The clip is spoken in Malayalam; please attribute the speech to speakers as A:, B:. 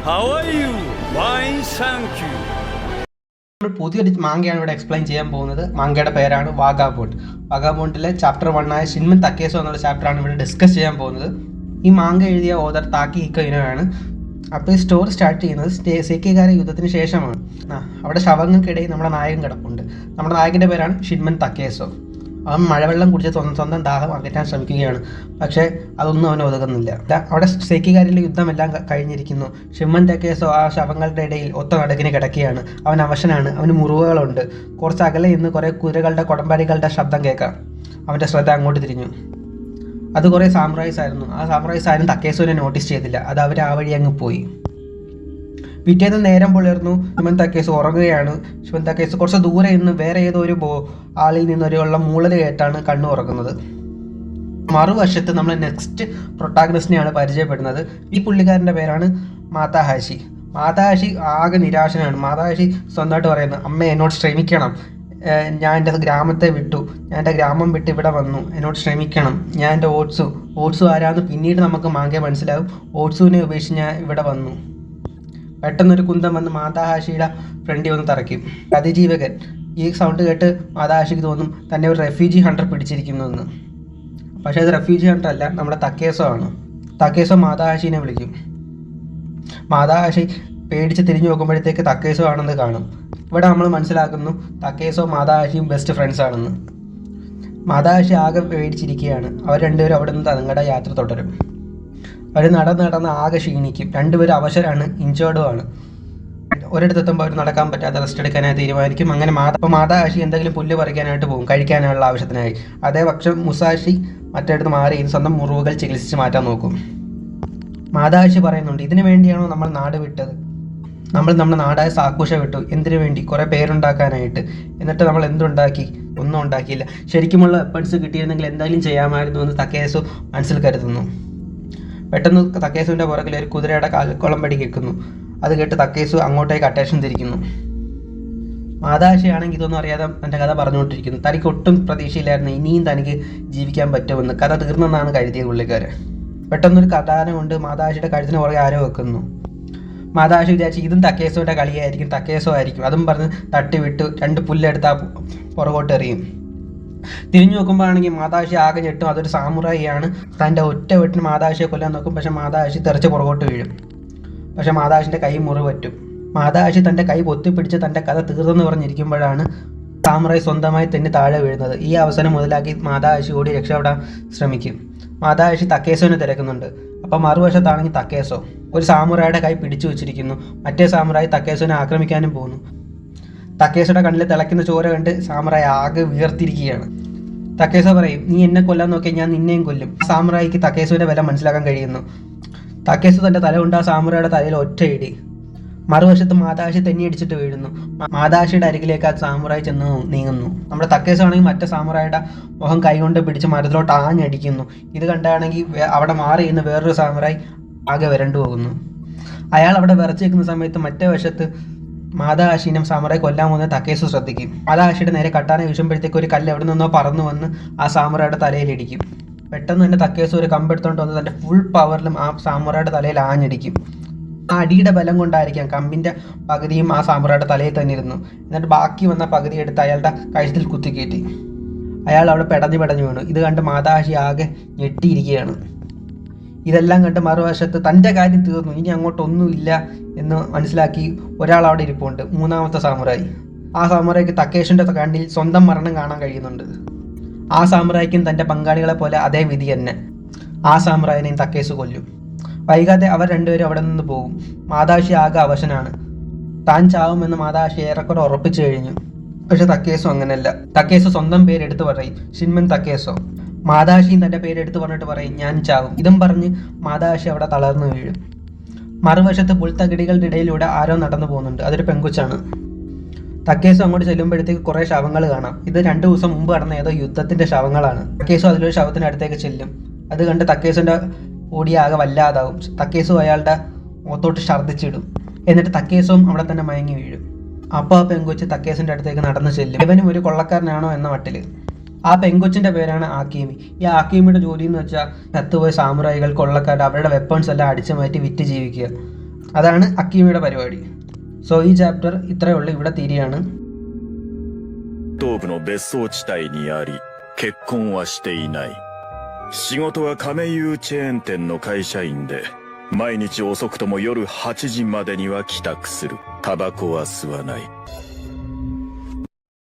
A: How are you? Fine, thank you.
B: നമ്മൾ പുതിയൊരു മാങ്കയാണ് ഇവിടെ എക്സ്പ്ലെയിൻ ചെയ്യാൻ പോകുന്നത്. മാങ്കയുടെ പേരാണ് വാഗാബോണ്ട്. വാഗാബോണ്ടിലെ ചാപ്റ്റർ 1 ആയ ഷിൻമൻ തക്കേസോ എന്നുള്ള ചാപ്റ്ററാണ് ഇവിടെ ഡിസ്കസ് ചെയ്യാൻ പോകുന്നത്. ഈ മാങ്ക എഴുതിയ ഓതർ താക്കി ഇക്കോയിനോയാണ്. അപ്പോൾ ഈ സ്റ്റോറി സ്റ്റാർട്ട് ചെയ്യുന്നത് സെക്കിഗാര യുദ്ധത്തിന് ശേഷമാണ്. അവിടെ ശവങ്ങൾക്കിടയിൽ നമ്മുടെ നായകൻ കിടപ്പുണ്ട്. നമ്മുടെ നായകൻ്റെ പേരാണ് ഷിൻമൻ തക്കേസോ. അവൻ മഴവെള്ളം കുടിച്ച് സ്വന്തം ദാഹം അകറ്റാൻ ശ്രമിക്കുകയാണ്. പക്ഷേ അതൊന്നും അവന് ഒതുങ്ങുന്നില്ല. അവിടെ സെക്കിഗാരിലെ യുദ്ധമെല്ലാം കഴിഞ്ഞിരിക്കുന്നു. ഷിൻമൻ തക്കേസോ ആ ശവങ്ങളുടെ ഇടയിൽ ഒത്ത നടുക്കിന് കിടക്കുകയാണ്. അവൻ അവശനാണ്. അവന് മുറിവുകളുണ്ട്. കുറച്ച് അകലെ നിന്ന് കുറേ കുതിരകളുടെ കൊടമ്പാടികളുടെ ശബ്ദം കേൾക്കാം. അവൻ്റെ ശ്രദ്ധ അങ്ങോട്ട് തിരിഞ്ഞു. അത് കുറേ സാമുറായിസ് ആയിരുന്നു. ആ സാമുറായിസ് ആരും തക്കേസോനെ നോട്ടീസ് ചെയ്തില്ല. അത് അവർ ആ വഴി അങ്ങ് പോയി. പിറ്റേന്ന് നേരം പുലർന്നു. ഷിൻമൻ തക്കേസോ ഉറങ്ങുകയാണ്. ഷിൻമൻ തക്കേസോ കുറച്ച് ദൂരെ നിന്ന് വേറെ ഏതോ ഒരു ആളിൽ നിന്നൊരു മൂളൽ കേട്ടാണ് കണ്ണു തുറക്കുന്നത്. മറുവശത്ത് നമ്മൾ നെക്സ്റ്റ് പ്രൊട്ടാഗണിസ്റ്റിനെയാണ് പരിചയപ്പെടുന്നത്. ഈ പുള്ളിക്കാരൻ്റെ പേരാണ് മാതാഹാഷി. മാതാഹാഷി ആകെ നിരാശനാണ്. മാതാഹാഷി സ്വന്തമായിട്ട് പറയുന്നത്, അമ്മ എന്നോട് ശ്രമിക്കണം, ഞാൻ എൻ്റെ ഗ്രാമത്തെ വിട്ടു, ഞാൻ എൻ്റെ ഗ്രാമം വിട്ട് ഇവിടെ വന്നു, എന്നോട് ശ്രമിക്കണം, ഞാൻ എൻ്റെ ഓട്സു ആരാന്ന് പിന്നീട് നമുക്ക് മാങ്കെ മനസ്സിലാവും. ഓട്സുവിനെ ഉപേക്ഷിച്ച് ഞാൻ ഇവിടെ വന്നു. പെട്ടെന്നൊരു കുന്തം വന്ന് മാതാഹാഷിയുടെ ഫ്രണ്ടിൽ വന്ന് തറയ്ക്കും. അതിജീവകൻ. ഈ സൗണ്ട് കേട്ട് മാതാഹാഷിക്ക് തോന്നും തന്നെ ഒരു റെഫ്യൂജി ഹണ്ടർ പിടിച്ചിരിക്കുന്നുവെന്ന്. പക്ഷേ അത് റെഫ്യൂജി ഹണ്ടർ അല്ല, നമ്മുടെ തക്കേസോ ആണ്. തക്കേസോ മാതാഹാഷിനെ വിളിക്കും. മാതാഹാഷി പേടിച്ച് തിരിഞ്ഞു നോക്കുമ്പോഴത്തേക്ക് തക്കേസോ ആണെന്ന് കാണും. ഇവിടെ നമ്മൾ മനസ്സിലാക്കുന്നു തക്കേസോ മാതാഹാഷിയും ബെസ്റ്റ് ഫ്രണ്ട്സ് ആണെന്ന്. മാതാഹാഷി ആകെ പേടിച്ചിരിക്കുകയാണ്. അവർ രണ്ടുപേരും അവിടെ നിന്ന് തങ്ങളുടെ യാത്ര തുടരും. അവർ നടന്ന് ആകെ ക്ഷീണിക്കും. രണ്ടുപേരും അവശരാണ്, ഇഞ്ചേർഡുമാണ്. ഒരിടത്തെത്തുമ്പോൾ അവർ നടക്കാൻ പറ്റാതെ റെസ്റ്റ് എടുക്കാനായി തീരുമാനിക്കും. അങ്ങനെ മാതാഹാഷി എന്തെങ്കിലും പുല്ല് പറിക്കാനായിട്ട് പോകും, കഴിക്കാനുള്ള ആവശ്യത്തിനായി. അതേ പക്ഷം മുസാഷി മറ്റിടത്ത് മാറി സ്വന്തം മുറിവുകൾ ചികിത്സിച്ച് മാറ്റാൻ നോക്കും. മാതാഹാഷി പറയുന്നുണ്ട്, ഇതിനു വേണ്ടിയാണോ നമ്മൾ നാട് വിട്ടത്? നമ്മൾ നമ്മുടെ നാടായ സാക്കുഷ വിട്ടു. എന്തിനു വേണ്ടി? കുറേ പേരുണ്ടാക്കാനായിട്ട്. എന്നിട്ട് നമ്മൾ എന്തുണ്ടാക്കി? ഒന്നും ഉണ്ടാക്കിയില്ല. ശരിക്കുമുള്ള വെപ്പൺസ് കിട്ടിയിരുന്നെങ്കിൽ എന്തായാലും ചെയ്യാമായിരുന്നു എന്ന് തക്കേസോ മനസ്സിൽ കരുതുന്നു. പെട്ടെന്ന് തക്കേസുവിൻ്റെ പുറകിൽ ഒരു കുതിരയുടെ കാൽക്കുളമ്പടി കേൾക്കുന്നു. അത് കേട്ട് തക്കേസു അങ്ങോട്ടേക്ക് അറ്റൻഷൻ തിരിക്കുന്നു. മാതാഹാഷിയാണെങ്കിൽ ഇതൊന്നും അറിയാതെ തൻ്റെ കഥ പറഞ്ഞുകൊണ്ടിരിക്കുന്നു. തനിക്ക് ഒട്ടും പ്രതീക്ഷയില്ലായിരുന്നു ഇനിയും തനിക്ക് ജീവിക്കാൻ പറ്റുമെന്ന്. കഥ തീർന്നെന്നാണ് കരുതിയത് പുള്ളിക്കാരൻ. പെട്ടെന്നൊരു കഥാന കൊണ്ട് മാതാഹാഷിയുടെ കഴുത്തിന് പുറകെ ആരോ വെക്കുന്നു. മാതാഹാഷി വിചാരിച്ചു ഇതും തക്കേസോയുടെ കളിയായിരിക്കും, തക്കേസോ ആയിരിക്കും. അതും പറഞ്ഞ് തട്ടി വിട്ട് 2 പുല്ലെടുത്ത് പുറകോട്ട് എറിയും. തിരിഞ്ഞു നോക്കുമ്പോഴാണെങ്കിൽ മാതാഹാഷി ആകെ ഞെട്ടും. അതൊരു സാമുറായിയാണ്. തൻ്റെ ഒറ്റ വെട്ടിന് മാതാഹാഷിയെ കൊല്ലാൻ നോക്കും. പക്ഷേ മാതാഹാഷി തെറിച്ച് പുറകോട്ട് വീഴും. പക്ഷേ മാതാഹാഷിൻ്റെ കൈ മുറിവ് പറ്റും. മാതാഹാഷി തൻ്റെ കൈ പൊത്തിപ്പിടിച്ച് തൻ്റെ കഥ തീർന്നെന്ന് പറഞ്ഞിരിക്കുമ്പോഴാണ് സാമുറായി സ്വന്തമായി തന്നെ താഴെ വീഴുന്നത്. ഈ അവസരം മുതലാക്കി മാതാഹാഷി ഓടി രക്ഷപ്പെടാൻ ശ്രമിക്കും. മാതാഹാഷി തക്കേസോനെ തിരക്കുന്നുണ്ട്. അപ്പം മറുവശത്താണെങ്കിൽ തക്കേസോ ഒരു സാമുറായിയുടെ കൈ പിടിച്ചു വെച്ചിരിക്കുന്നു. മറ്റേ സാമുറായി തക്കേസോനെ ആക്രമിക്കാനും പോകുന്നു. തക്കേസോയുടെ കണ്ണിൽ തിളയ്ക്കുന്ന ചോര കണ്ട് സാമുറായി ആകെ വീർത്തിരിക്കുകയാണ്. തക്കേസോ പറയും, നീ എന്നെ കൊല്ലാൻ നോക്കിയാൽ ഞാൻ നിന്നെയും കൊല്ലും. സാമുറായിക്ക് തക്കേസോയുടെ വില മനസ്സിലാക്കാൻ കഴിയുന്നു. തക്കേസോ തൻ്റെ തല കൊണ്ട് ആ സാമുറായിയുടെ തലയിൽ ഒറ്റയിടി. മറുവശത്ത് മാതാഹാഷി തെന്നിയടിച്ചിട്ട് വീഴുന്നു. മാതാഹാഷിയുടെ അരികിലേക്ക് ആ സാമുറായി ചെന്ന് നീങ്ങുന്നു. നമ്മുടെ തക്കേസോ ആണെങ്കിൽ മറ്റേ സാമുറായിയുടെ മുഖം കൈകൊണ്ട് പിടിച്ച് മരത്തിലോട്ട് ആഞ്ഞടിക്കുന്നു. ഇത് കണ്ടാണെങ്കിൽ അവിടെ മാറി നിന്ന് വേറൊരു സാമുറായി ആകെ വരണ്ടു പോകുന്നു. അയാൾ അവിടെ വിറച്ച് നിൽക്കുന്ന സമയത്ത് മറ്റേ വശത്ത് മാതാഹാഷിനും സാമുറായി കൊല്ലാൻ പോകുന്ന തക്കേസോ ശ്രദ്ധിക്കും. മാതാഹാഷിയുടെ നേരെ കട്ടാനെ വീശുമ്പോഴത്തേക്ക് ഒരു കല്ല് എവിടെ നിന്നോ പറന്നു വന്ന് ആ സാമുറായിയുടെ തലയിലിടിക്കും. പെട്ടെന്ന് തന്നെ തക്കേസോ ഒരു കമ്പെടുത്തോണ്ട് വന്ന് തൻ്റെ ഫുൾ പവറിലും ആ സാമുറായിയുടെ തലയിൽ ആഞ്ഞടിക്കും. ആ അടിയുടെ ബലം കൊണ്ടായിരിക്കാം കമ്പിൻ്റെ പകുതിയും ആ സാമുറായിയുടെ തലയിൽ തന്നെ ഇരുന്നു. എന്നിട്ട് ബാക്കി വന്ന പകുതി എടുത്ത് അയാളുടെ കഴുത്തിൽ കുത്തിക്കയറ്റി. അയാൾ അവിടെ പെടഞ്ഞു വീണു. ഇത് കണ്ട് മാതാഹാഷി ആകെ ഞെട്ടിയിരിക്കുകയാണ്. ഇതെല്ലാം കണ്ട് മറുവശത്ത് തൻ്റെ കാര്യം തീർന്നു, ഇനി അങ്ങോട്ടൊന്നുമില്ല എന്ന് മനസ്സിലാക്കി ഒരാൾ അവിടെ ഇരിപ്പുണ്ട്, 3ാമത്തെ സാമുറായി. ആ സാമുറായിക്ക് തക്കേഷിൻ്റെ കണ്ണിൽ സ്വന്തം മരണം കാണാൻ കഴിയുന്നുണ്ട്. ആ സാമുറായിക്കും തൻ്റെ പങ്കാളികളെ പോലെ അതേ വിധി തന്നെ. ആ സാമുറായിനെയും തക്കേസ് കൊല്ലും. വൈകാതെ അവർ രണ്ടുപേരും അവിടെ നിന്ന് പോകും. മാതാഹാഷി ആകെ അവശനാണ്. താൻ ചാവുമെന്ന് മാതാഹാഷി ഏറെക്കുറെ ഉറപ്പിച്ചു കഴിഞ്ഞു. പക്ഷെ തക്കേസോ അങ്ങനെയല്ല. തക്കേസോ സ്വന്തം പേരെടുത്ത് പറയും, ഷിൻമൻ തക്കേസോ. മാതാഹാഷിയും തൻ്റെ പേരെടുത്ത് പറഞ്ഞിട്ട് പറയും, ഞാൻ ചാവും. ഇതും പറഞ്ഞ് മാതാഹാഷി അവിടെ തളർന്നു വീഴും. മറുവശത്ത് പുൽത്തകിടികളുടെ ഇടയിലൂടെ ആരോ നടന്നു പോകുന്നുണ്ട്. അതൊരു പെങ്കുച്ചാണ്. തക്കേസോ അങ്ങോട്ട് ചെല്ലുമ്പോഴത്തേക്ക് കുറേ ശവങ്ങൾ കാണാം. ഇത് 2 ദിവസം മുമ്പ് നടന്ന ഏതോ യുദ്ധത്തിൻ്റെ ശവങ്ങളാണ്. തക്കേസോ അതിലൊരു ശവത്തിൻ്റെ അടുത്തേക്ക് ചെല്ലും. അത് കണ്ട് തക്കേസോൻ്റെ ഓടിയാകെ വല്ലാതാവും. തക്കേസോ അയാളുടെ മുഖത്തോട്ട് ഛർദ്ദിച്ചിടും. എന്നിട്ട് തക്കേസോയും അവിടെ തന്നെ മയങ്ങി വീഴും. അപ്പോൾ ആ പെങ്കൊച്ച് തക്കേസിൻ്റെ അടുത്തേക്ക് നടന്നു ചെല്ലും. ഇവനും ഒരു കൊള്ളക്കാരനാണോ എന്ന മട്ടിൽ. ആ പെങ്കൊച്ചിൻ്റെ പേരാണ് ആക്കീമി. ഈ ആക്കീമിയുടെ ജോലി എന്ന് വെച്ചാൽ ചത്തുപോയ സാമുറായികൾ, കൊള്ളക്കാർ അവരുടെ വെപ്പൺസ് എല്ലാം അടിച്ചു മാറ്റി വിറ്റ് ജീവിക്കുക. അതാണ് അക്കീമയുടെ പരിപാടി. സോ ഈ ചാപ്റ്റർ ഇത്രയേ ഉള്ളൂ, ഇവിടെ തീരെയാണ്.
C: 東部の別荘地帯にあり、結婚はしていない。仕事は亀有チェーン店の会社員で、毎日遅くとも夜8時までには帰宅する。タバコは吸わない。